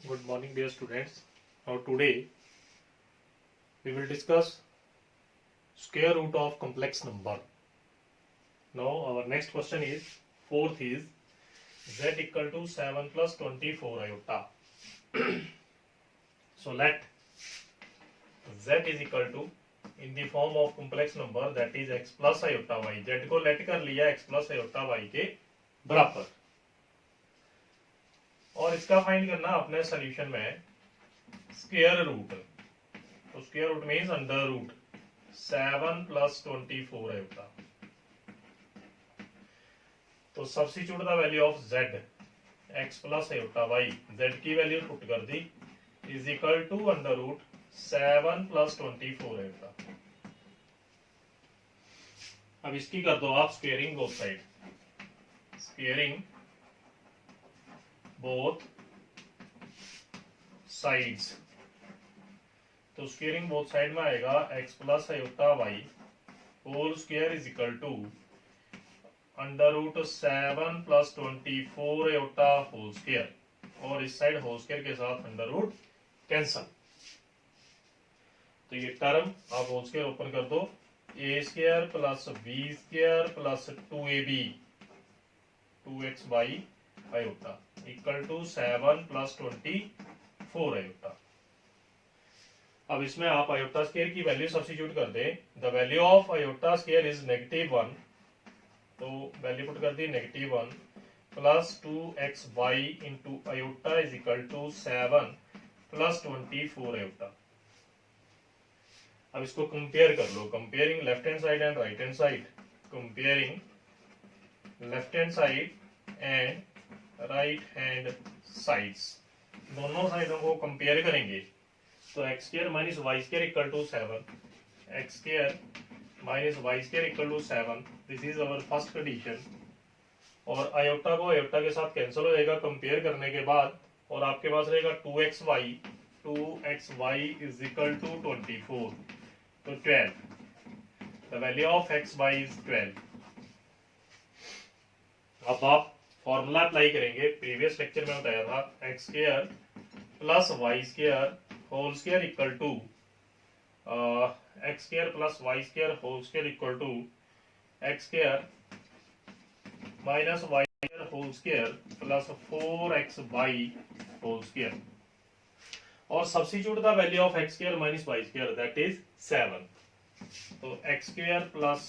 Good morning, dear students. Now today we will discuss square root of complex number. Now our next question is fourth is z equal to 7 plus 24 iota. So let z is equal to in the form of complex number that is x plus iota y. z को late कर लिया x plus iota y के बराबर और इसका find करना अपने solution में स्क्वायर रूट. तो square root means under root 7 plus 24 iota. तो substitute the value of z x plus iota y. z की वैल्यू पुट कर दी is equal to under root 7 plus 24 iota. अब इसकी कर दो आप squaring both side. Squaring both sides. तो स्क्वेयरिंग बोथ साइड में आएगा x plus iota y whole square is equal to under root 7 plus 24 iota whole square और इस साइड होल स्क्वायर के साथ अंडर रूट कैंसल. तो ये टर्म आप होल स्क्वायर ओपन कर दो a square plus b square plus 2ab 2x by iota equal to 7 plus 24 iota. अब इसमें आप आयोटा स्क्वायर की वैल्यू सब्स्टिट्यूट कर दें. The value of iota square is -1. तो वैल्यू पुट कर दी -1 plus 2xy into iota is equal to 7 plus 24 iota. अब इसको कंपेयर कर लो. Comparing left hand side and right hand side. Comparing left hand side and right hand sides. दोनों साइडों को कंपेयर करेंगे. तो x square minus y square equal to 7. X square minus y square equal to 7. This is our first condition. और iota को iota के साथ cancel हो जाएगा कंपेयर करने के बाद और आपके पास रहेगा 2xy इज इक्वल टू 24. तो 12. The value of xy is 12. अब आप फॉर्मूला अप्लाई करेंगे. प्रीवियस लेक्चर में बताया था x square plus y square whole square equal to x square plus y square whole square equal to x square minus y square whole square plus 4x by whole square. और substitute the value of x square minus y square that is 7. तो x square plus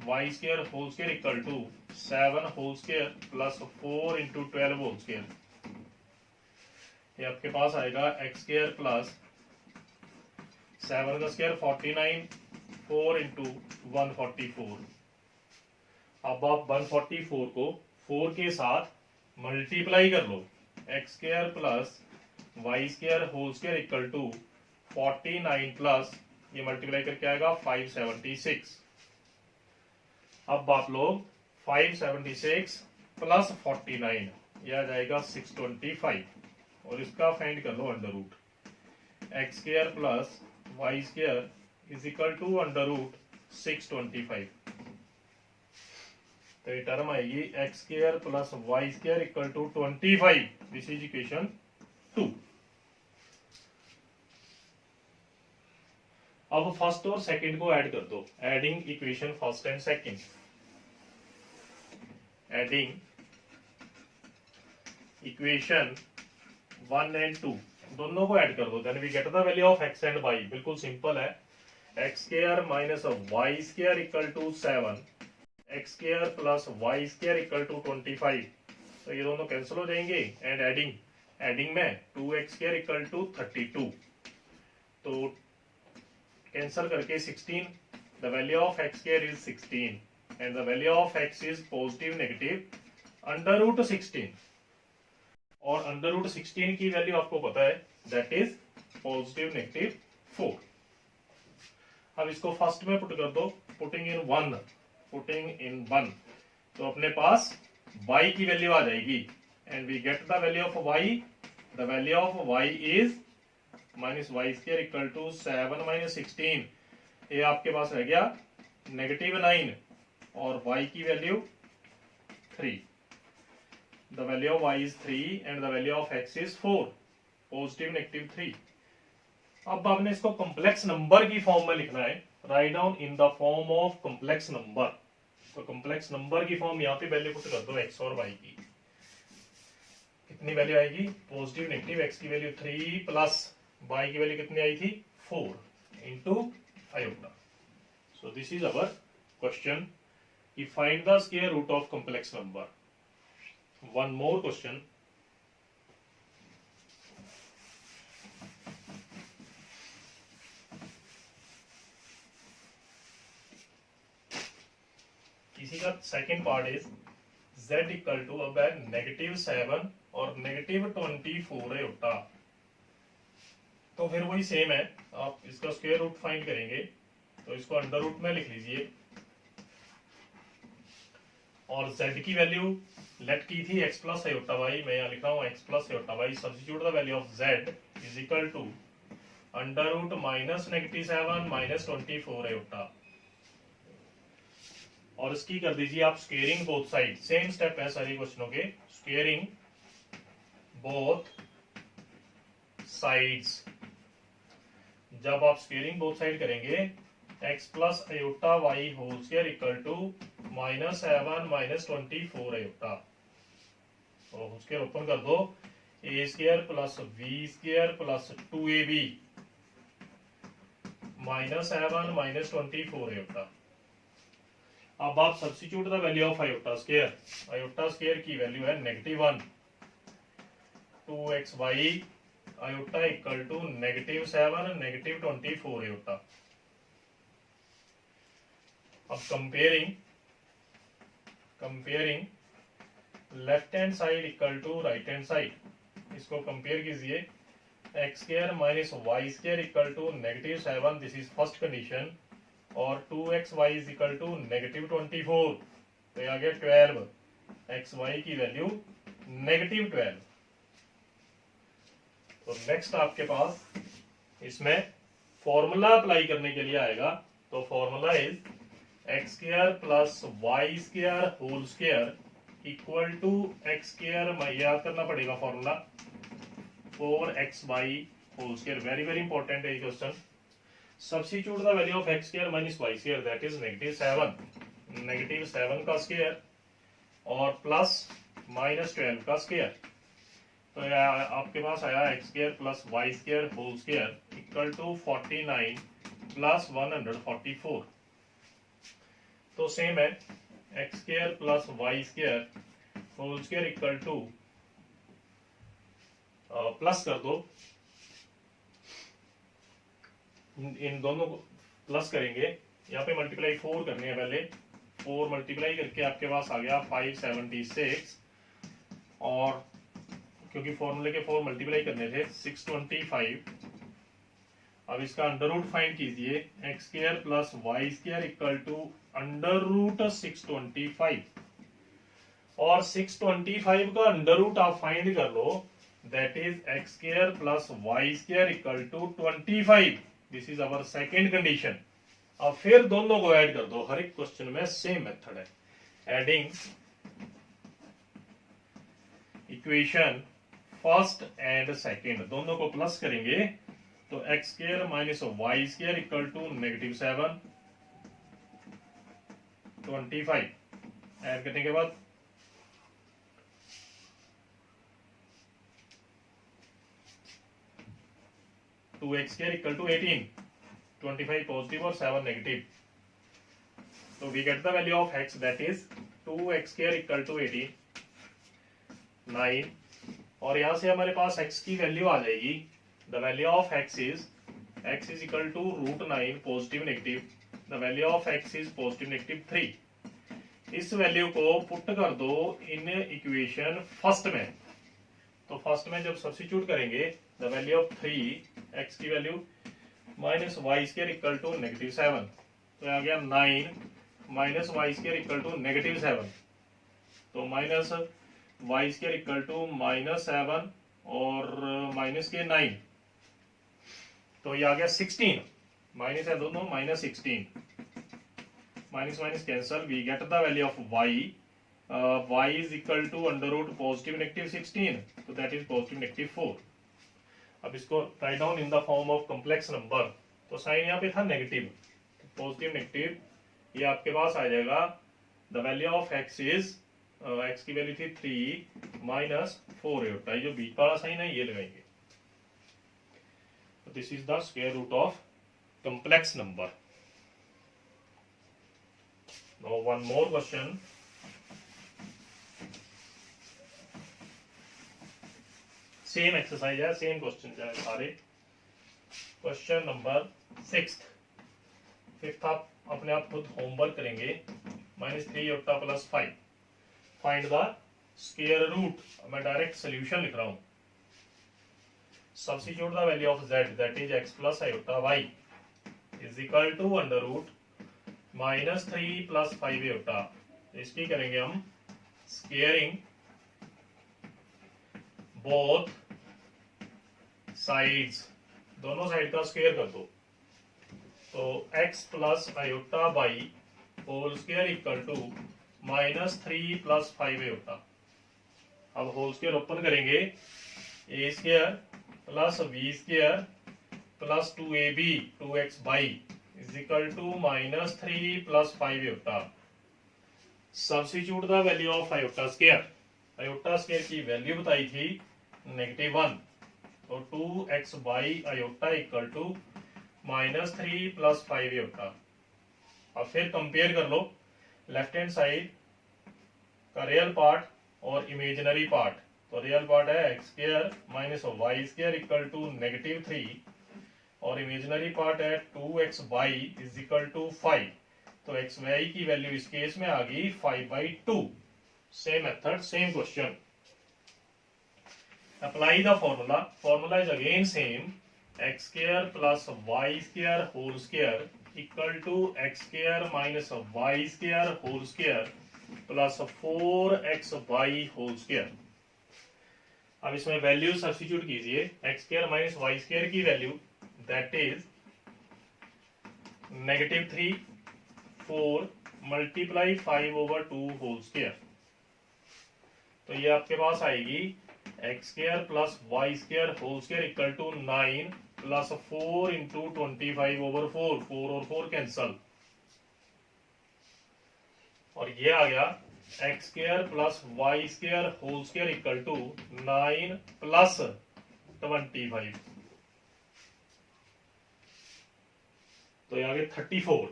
y square whole square equal to 7 whole square plus 4 into 12 whole square. ये आपके पास आएगा x square plus 7 का square 49 4 into 144. अब आप 144 को 4 के साथ मल्टीप्लाई कर लो. X square plus y square whole square equal to 49 plus ये मल्टीप्लाई करके आएगा 576. अब आप लोग 576 प्लस 49 यह आ जाएगा 625 और इसका फाइंड कर लो under root x square plus y square is equal to under root 625. तो ये टर्म आएगी x square plus y square equal to 25. This is equation 2. अब फर्स्ट और सेकंड को ऐड कर दो. Adding equation first and second. Adding equation 1 and 2 दोनों को ऐड कर दो. Then we get the value of x and y. बिल्कुल सिंपल है. X square minus y square equal to 7. X square plus y square equal to 25. तो ये दोनों cancel हो जाएंगे. एंड एडिंग में 2x स्क्वायर इक्वल टू 32. तो cancel करके 16. The value of x square is 16 and the value of x is positive negative under root 16. और under root 16 की वैल्यू आपको पता है दैट इज पॉजिटिव नेगेटिव 4. अब इसको फर्स्ट में पुट कर दो. पुटिंग इन 1 तो अपने पास y की वैल्यू आ जाएगी. And we get the value of y. The value of y is minus y square equal to 7 minus 16. ये आपके पास रह गया -9 और y की value 3. The value of y is 3 and the value of x is 4. Positive negative 3। अब आपने इसको complex number की फॉर्म में लिखना है, right down in the form of complex number. तो कॉम्प्लेक्स नंबर की फॉर्म यहाँ पे वैल्यू पुट कर दो एक्स और वाई की। कितनी वैल्यू आएगी, पॉजिटिव नेगेटिव, एक्स की वैल्यू 3 प्लस वाई की वैल्यू कितनी आई थी 4 into iota. So this is our question कि find the square root of complex number. One more question, इसी का second part is z equal to, अब है -7 और -24 आयोटा। तो फिर वही सेम है, आप इसका स्क्वायर रूट फाइंड करेंगे तो इसको अंडर रूट में लिख लीजिए, और z की वैल्यू लेट की थी x प्लस आयोटा वाई, मैं यहाँ लिख रहा हूँ x plus iota y. Substitute the value of z is equal to under root -7 -24 iota, और इसकी कर दीजिए आप squaring both side. Same step है सारे क्वेश्चनों के, स्क्वेयरिंग बोथ साइड्स। जब आप स्क्वेयरिंग बोथ साइड करेंगे x plus iota y whole square equal to -7 -24 iota, whole square open कर दो, a square plus b square plus 2ab -7 -24 iota. अब आप substitute the value of iota square. Iota square की value है -1, 2xy iota equal to -7 -24 iota. अब comparing left hand side equal to right hand side, इसको compare कीजिए, x square minus y square equal to -7, this is first condition, और 2xy is equal to -24, तो ये आ गया 12, xy की value -12। तो नेक्स्ट आपके पास इसमें फॉर्मूला अप्लाई करने के लिए आएगा, तो formula is x square plus y square whole square equal to x square, याद करना पड़ेगा formula, 4xy whole square. Very very important है ये question. Substitute the value of x square minus y square, that is -7 का square और plus -12 का square. तो आपके पास आया x square plus y square whole square equal to 49 plus 144। तो सेम है, x square plus y square whole square equal to, plus कर दो, इन दोनों को प्लस करेंगे, यहाँ पे मल्टीप्लाई 4 करनी है पहले, 4 मल्टीप्लाई करके आपके पास आ गया 576, और क्योंकि फॉर्मूले के 4 मल्टीप्लाई करने थे 625। अब इसका अंडर रूट फाइंड कीजिए, x square plus y square equal to under root 625, और 625 का अंडर रूट आप फाइंड कर लो, that is x square plus y square equal to 25। This is our second condition. अब फिर दोनों को ऐड कर दो, हर एक क्वेश्चन में सेम मेथड है, adding equation first and second, दोनों को प्लस करेंगे, तो x square minus y square equal to -7 25, add करने के बाद two x square equal to 18, 25 positive और 7 नेगेटिव, तो we get the value of x, that is 2x square equal to 18 9, और यहां से हमारे पास x की वैल्यू आ जाएगी, the value of x is equal to √9 positive negative, the value of x is positive negative 3। इस value को put कर दो इन इक्वेशन फर्स्ट में, तो फर्स्ट में जब सब्स्टिट्यूट करेंगे, द वैल्यू ऑफ 3, x की value minus y square equal to -7, तो आ गया 9 minus y square equal to -7, तो minus y square equal to -7 और माइनस के 9, तो ये आ गया 16, माइनस है दोनों, -16, minus minus cancel, we get the value of y is equal to under root positive negative 16, तो दैट इज पॉजिटिव नेगेटिव 4। अब इसको write down in the form of complex number, तो साइन यहाँ पे था नेगेटिव, पॉजिटिव नेगेटिव, ये आपके पास आ जाएगा the value of x is, x की वैल्यू थी 3 माइनस 4 एटा, जो बीच वाला साइन है ये लगाएंगे। This is the square root of complex number. Now one more question, same exercise है, सेम क्वेश्चन है सारे। क्वेश्चन नंबर 6, फिफ्थ आप अपने आप खुद होमवर्क करेंगे। -3 ओटा plus 5, find the square root. मैं डायरेक्ट सोल्यूशन लिख रहा हूं। Substitute the value of z, that is x plus iota y is equal to under root -3 plus 5 iota. इसकी करेंगे हम स्क्वेयरिंग बोथ साइड्स, दोनों साइड का स्क्वायर कर दो। तो x plus iota y whole square equal to -3 plus 5 iota. अब whole square open करेंगे, a square plus b square plus 2ab 2x y is equal to -3 plus 5 iota. Substitute the value of iota square. Iota square की वैल्यू बताई थी -1, तो 2x by iota equal to -3 plus 5 iota. अब फिर compare कर लो लेफ्ट हैंड साइड का रियल पार्ट और इमेजिनरी पार्ट। तो रियल पार्ट है x square minus y square equal to -3 और इमेजिनरी पार्ट है 2x y is equal to 5। तो एक्स वाई की वैल्यू इस केस में आ गई 5/2। Same method, same question. Apply the formula. Formula is again same, x square plus y square whole square equal to x square minus y square whole square plus 4x by whole square. अब इसमें value substitute कीजिए, x square minus y square की value that is -3 4 multiply 5/2 whole square. तो ये आपके पास आएगी x square plus y square whole square equal to 9 plus 4 into 25/4, 4 और 4 cancel, और ये आ गया x square plus y square whole square equal to 9 plus 25, तो ये आ गया 34।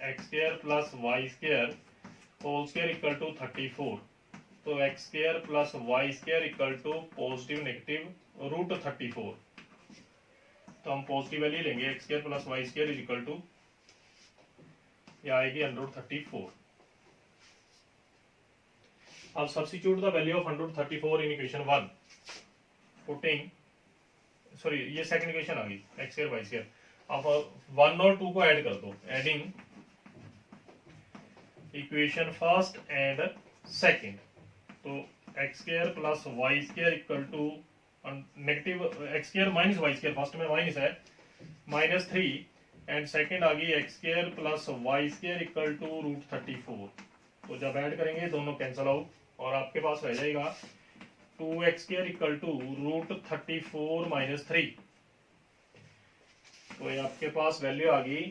X square plus y square whole square equal to 34, तो x square plus y square equal to positive negative root 34। तो हम पॉजिटिव वैल्यू लेंगे, x square plus y square is equal to, ये आएगी √34। अब substitute the value of 134 in equation 1, putting, sorry ये second equation आ गई, एक्स स्क्वायर वाई स्क्वायर। अब 1 और 2 को ऐड कर दो, adding equation first and second. तो x square plus y square equal to negative x square minus y square, first में माइनस है, -3 एंड सेकंड आ गई x square plus y square equal to √34। तो जब ऐड करेंगे दोनों कैंसिल आउट और आपके पास रह जाएगा 2x स्क्वायर इक्वल टू √34 - 3। तो ये आपके पास वैल्यू आ गई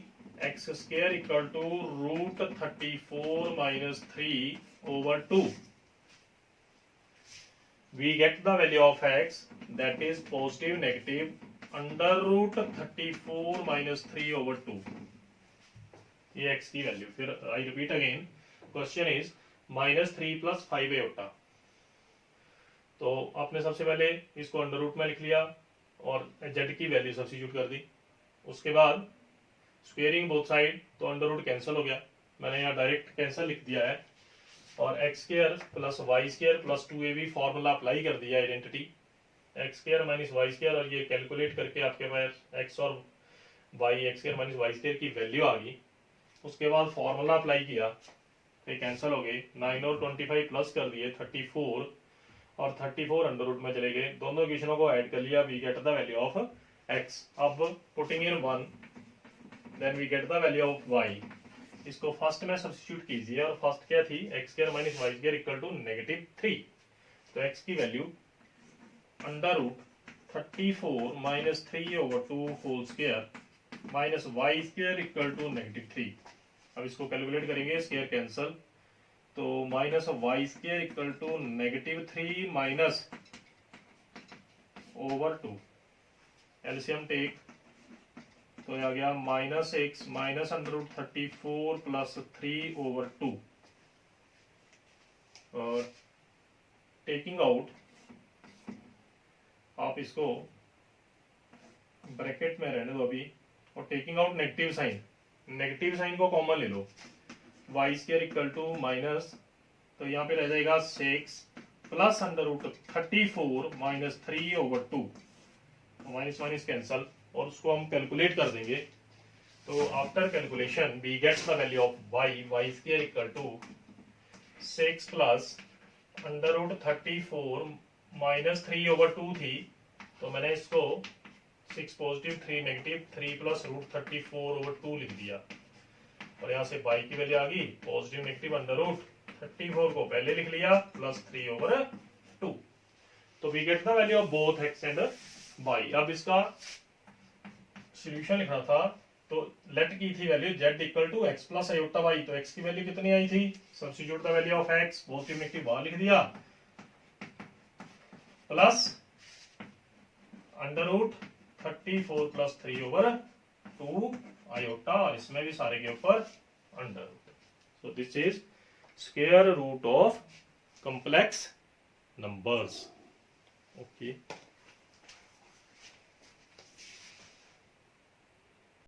x square equal to √34 - 3/2। We get the value of x, that is positive negative √34 - 3/2। ये x की वैल्यू। फिर I repeat again, question is -3 plus 5 iota. तो आपने सबसे पहले इसको अंडर रूट में लिख लिया और z की वैल्यू सब्स्टिट्यूट कर दी। उसके बाद स्क्वेयरिंग बोथ साइड, तो अंडर रूट कैंसिल हो गया, मैंने यहाँ डायरेक्ट कैंसिल लिख दिया है, और x square plus y square plus 2ab formula apply कर दिया, identity x square minus y square, और ये कैलकुलेट करके आपके पास एक्स और y, x square minus y square की वैल्यू आ गई। उसके बाद फॉर्मूला अप्लाई किया, फिर कैंसिल हो गए, 9 और 25 प्लस कर दिए 34, और 34 अंडर रूट में चले गए। दोनों इक्वेशनों को ऐड कर लिया, we get the value of x. अब putting in 1 then we get the value of y. इसको फर्स्ट में सब्स्टिट्यूट कीजिए, और फर्स्ट क्या थी, x square minus y square equal to -3। तो एक्स की value √34 34 minus 3/2 whole square minus y square equal to -3। अब इसको कैलकुलेट करेंगे, स्क्वायर कैंसल, तो minus y square equal to -3 minus over 2, LCM take, तो ये आ गया -x माइनस √34 प्लस 3/2, और टेकिंग आउट, आप इसको ब्रैकेट में रहने दो अभी, और टेकिंग आउट नेगेटिव साइन को कॉमन ले लो, y square equal to minus, तो यहाँ पे रह जाएगा 6 plus √34 minus 3/2, minus minus cancel, और उसको हम कैलकुलेट कर देंगे। तो after calculation we get the value of y square equal to 6 plus √34 minus 3/2 थी, तो मैंने इसको 6 पॉजिटिव 3 नेगेटिव 3 प्लस √34/2 लिख दिया, और यहाँ से बाई की वैल्यू आ गई पॉजिटिव नेगेटिव √34 को पहले लिख लिया प्लस 3/2, तो we get the value of both x and y. अब इसका सॉल्यूशन लिखना था, तो लेट की थी value z equal to x plus iota y, तो x की वैल्यू कितनी आई थी, substitute the value of x, positive negative वहां लिख दिया, प्लस √34 प्लस 3/2 आयोटा, और इसमें भी सारे के ऊपर under. So this is square root of complex numbers. Okay.